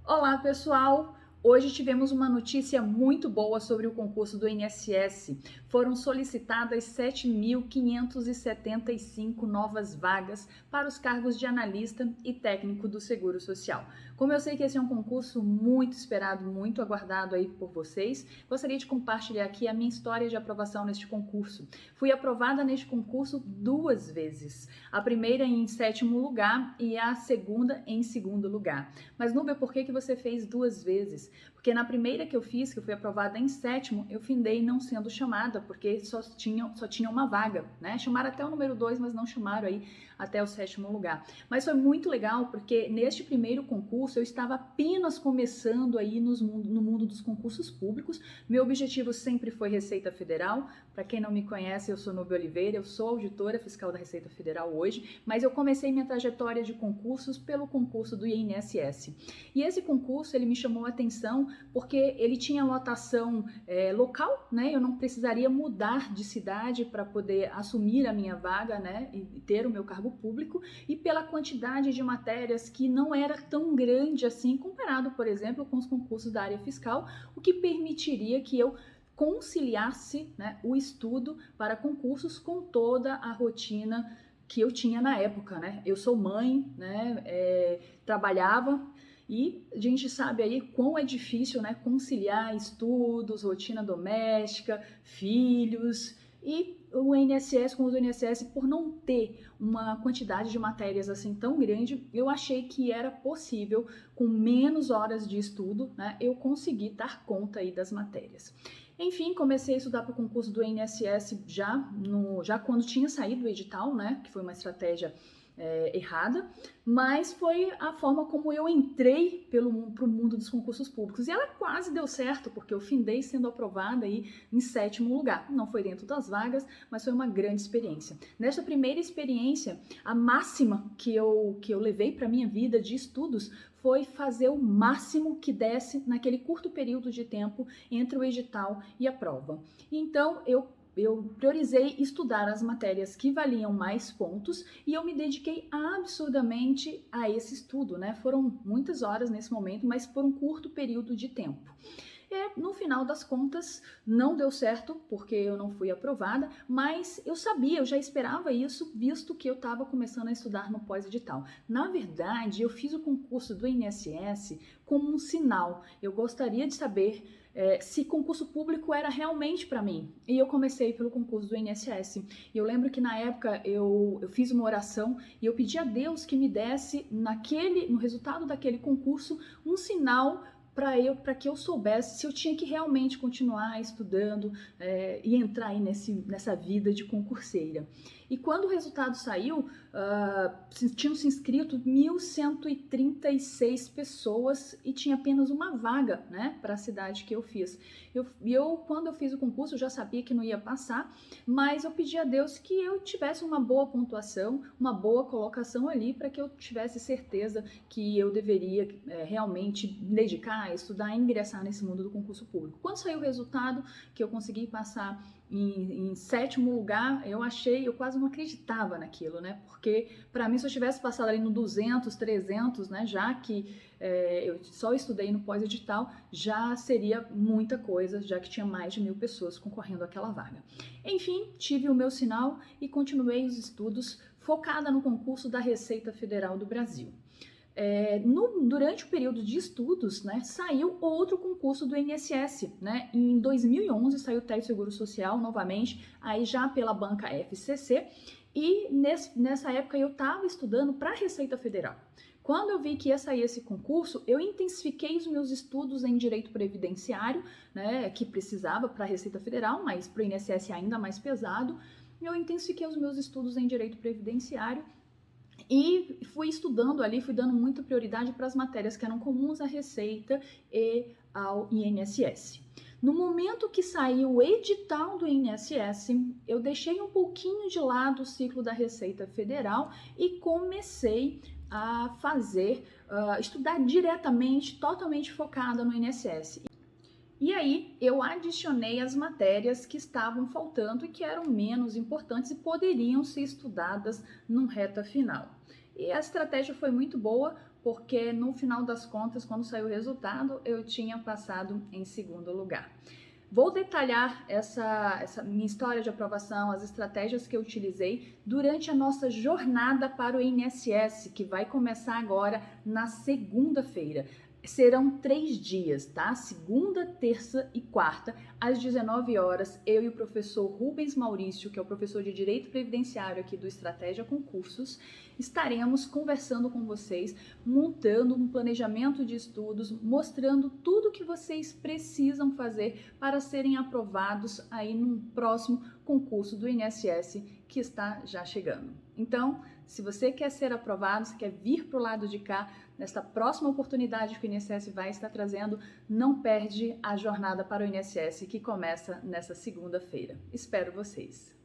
Olá, pessoal! Hoje tivemos uma notícia muito boa sobre o concurso do INSS. Foram solicitadas 7.575 novas vagas para os cargos de analista e técnico do Seguro Social. Como eu sei que esse é um concurso muito esperado, muito aguardado aí por vocês, gostaria de compartilhar aqui a minha história de aprovação neste concurso. Fui aprovada neste concurso 2 vezes. A primeira em 7º lugar e a segunda em 2º lugar. Mas, Núbia, por que você fez 2 vezes? Porque na primeira que eu fiz, que eu fui aprovada em 7º, eu findei não sendo chamada, porque só tinha uma vaga, né? Chamaram até o número 2, mas não chamaram aí até o 7º lugar. Mas foi muito legal, porque neste primeiro concurso eu estava apenas começando aí no mundo dos concursos públicos. Meu objetivo sempre foi Receita Federal. Para quem não me conhece, eu sou Núbia Oliveira, eu sou auditora fiscal da Receita Federal hoje, mas eu comecei minha trajetória de concursos pelo concurso do INSS. E esse concurso, ele me chamou a atenção porque ele tinha lotação local, né? Eu não precisaria mudar de cidade para poder assumir a minha vaga, né? E ter o meu cargo público, e pela quantidade de matérias que não era tão grande assim, comparado, por exemplo, com os concursos da área fiscal, o que permitiria que eu conciliasse, né, o estudo para concursos com toda a rotina que eu tinha na época, né? Eu sou mãe, né? Trabalhava. E a gente sabe aí quão é difícil, né, conciliar estudos, rotina doméstica, filhos, e o INSS, com o INSS, por não ter uma quantidade de matérias assim tão grande, eu achei que era possível, com menos horas de estudo, né, eu conseguir dar conta aí das matérias. Enfim, comecei a estudar para o concurso do INSS já quando tinha saído o edital, né, que foi uma estratégia errada, mas foi a forma como eu entrei pro mundo dos concursos públicos. E ela quase deu certo, porque eu findei sendo aprovada aí em 7º lugar. Não foi dentro das vagas, mas foi uma grande experiência. Nessa primeira experiência, a máxima que eu levei para minha vida de estudos foi fazer o máximo que desse naquele curto período de tempo entre o edital e a prova. Então, eu priorizei estudar as matérias que valiam mais pontos e eu me dediquei absurdamente a esse estudo, né? Foram muitas horas nesse momento, mas por um curto período de tempo. E, no final das contas, não deu certo, porque eu não fui aprovada, mas eu sabia, eu já esperava isso, visto que eu estava começando a estudar no pós-edital. Na verdade, eu fiz o concurso do INSS como um sinal. Eu gostaria de saber se concurso público era realmente para mim. E eu comecei pelo concurso do INSS. E eu lembro que na época eu fiz uma oração e eu pedi a Deus que me desse no resultado daquele concurso um sinal para que eu soubesse se eu tinha que realmente continuar estudando e entrar aí nessa vida de concurseira. E quando o resultado saiu, tinham se inscrito 1.136 pessoas e tinha apenas uma vaga, né, para a cidade que eu fiz. Quando eu fiz o concurso, eu já sabia que não ia passar, mas eu pedi a Deus que eu tivesse uma boa pontuação, uma boa colocação ali, para que eu tivesse certeza que eu deveria realmente me dedicar a estudar e ingressar nesse mundo do concurso público. Quando saiu o resultado, que eu consegui passar em 7º lugar, eu quase não acreditava naquilo, né? Porque para mim, se eu tivesse passado ali no 200, 300, né, já que eu só estudei no pós-edital, já seria muita coisa, já que tinha mais de 1.000 pessoas concorrendo àquela vaga. Enfim, tive o meu sinal e continuei os estudos focada no concurso da Receita Federal do Brasil. Durante o período de estudos, né, saiu outro concurso do INSS, né? Em 2011 saiu o Teste Seguro Social novamente, aí já pela banca FCC, e nessa época eu estava estudando para a Receita Federal. Quando eu vi que ia sair esse concurso, eu intensifiquei os meus estudos em direito previdenciário, né, que precisava para a Receita Federal, mas para o INSS ainda mais pesado. Eu intensifiquei os meus estudos em direito previdenciário e fui estudando ali, fui dando muita prioridade para as matérias que eram comuns à Receita e ao INSS. No momento que saiu o edital do INSS, eu deixei um pouquinho de lado o ciclo da Receita Federal e comecei a estudar diretamente, totalmente focada no INSS. E aí eu adicionei as matérias que estavam faltando e que eram menos importantes e poderiam ser estudadas num reta final. E a estratégia foi muito boa, porque no final das contas, quando saiu o resultado, eu tinha passado em segundo lugar. Vou detalhar essa minha história de aprovação, as estratégias que eu utilizei durante a nossa jornada para o INSS, que vai começar agora na segunda-feira. Serão 3 dias, tá? Segunda, terça e quarta, às 19 horas, eu e o professor Rubens Maurício, que é o professor de Direito Previdenciário aqui do Estratégia Concursos, estaremos conversando com vocês, montando um planejamento de estudos, mostrando tudo que vocês precisam fazer para serem aprovados aí num próximo concurso do INSS que está já chegando. Então, se você quer ser aprovado, se quer vir para o lado de cá, nesta próxima oportunidade que o INSS vai estar trazendo, não perde a jornada para o INSS que começa nessa segunda-feira. Espero vocês!